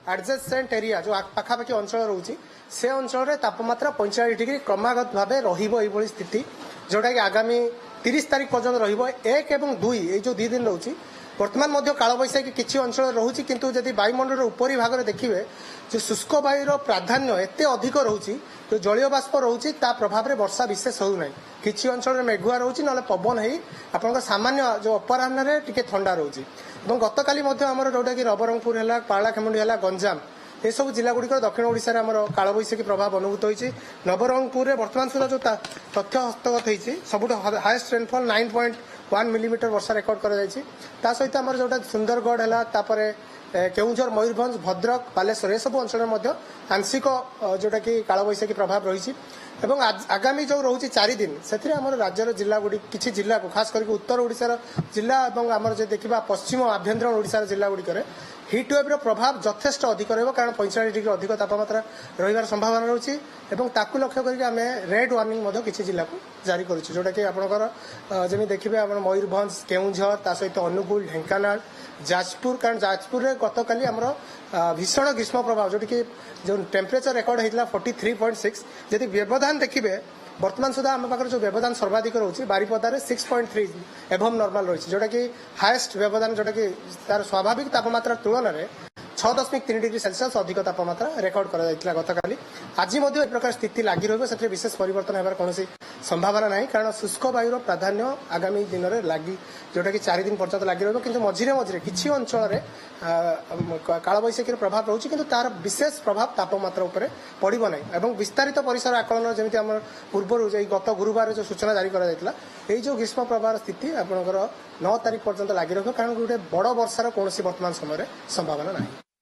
Adjacent area जो पाखापाखि अंचल रोचे से अंचल तापमात्रा 45 डिग्री क्रमागत भाव रही स्थिति जोटा कि आगामी 30 तारीख पर्यटन रक और 2 ये जो 2 दिन रोचे बर्तमान कालबैशाखी किसी अंचल रोचे किंतु जदि वायुमंडल उपरी भाग में देखिए जो शुष्क वायुर प्राधान्य एत अधिक रोचे जो जलीय बाष्प रोचे प्रभाव में वर्षा विशेष होना किसी अंचल मेघुआ रोचे ना पवन हो आप सामान्य जो अपराह्न टी ठंडा रोचे गतकाली आमर जोटा कि नवरंगपुर है पारलाखेमुंडी है गंजाम ये सब जिलागुड़िक दक्षिण ओडिशा रे आमर कालबैशाखी प्रभाव अनुभूत होती नवरंगपुर में बर्तमान सुधा जो तथ्य हस्तगत होती सबुठ हाएस्ट रेनफॉल 9.1 मिलीमीटर वर्षा रेकर्ड कर सहित आमर जोटा सुंदरगढ़ है केउझर मयूरभंज भद्रक बालेश्वर ये सब अंचल आंशिक जोटा कि कालबैशाखी प्रभाव रही एवं आगामी जो रोचे 4 दिन से राज्यर जिलागुड़ी किसी जिला को खास करके उत्तर ओडिशार जिला और आमर जो देखा पश्चिम आभ्यंतरण ओडिशार जिलागुड़िक हिट वेव्र प्रभाव यथेष्ट अधिक रहा कारण 45 डिग्री अधिक तापमात्रा रही संभावना रही और लक्ष्य करके आम रेड वार्निंग किसी जिला को जारी करुच्छे जोटा कि आपंकर जमी देखिए मयूरभंज केउझर ता सहित अनुगुल ढेंकानाल जाजपुर कारण जाजपुर में गतकाली आमर भीषण ग्रीष्म प्रभाव जोटी कि जो टेम्परेचर रेकर्ड होता 43.6 जदि व्यवधान देखिए बर्तमान सुधा आम पाखे जो व्यवधान सर्वाधिक रोचे बारिपदार 6.3 एभव नॉर्मल रही जोटा कि हाएस्ट व्यवधान जोटा कि तार स्वाभाविक तापमात्रा तुलन में 6.3 डिग्री सेल्सियस अधिक तापमात्रा रेकर्ड कर गतकाली आज प्रकार स्थिति लगी रही विशेष परिवर्तन होबार कौन संभावना ना कारण शुष्क वायुर प्राधान्य आगामी दिन में लगी जोटा कि 4 दिन पर्यटन लगी रही कि मझिरे मझिरे किसी अंचल कालबैशाखी प्रभाव रोचे किंतु तार विशेष प्रभाव तापमात्रा उपर पड़ो ना विस्तारित परिसर आकलन जमी आम पूर्व गत गुरुवार जो सूचना जारी कर जो ग्रीष्म प्रभाव स्थिति आपंकर 9 तारीख पर्यटन लगी रही कारण गोटे बड़ वर्षार कौन वर्तमान समय संभावना ना।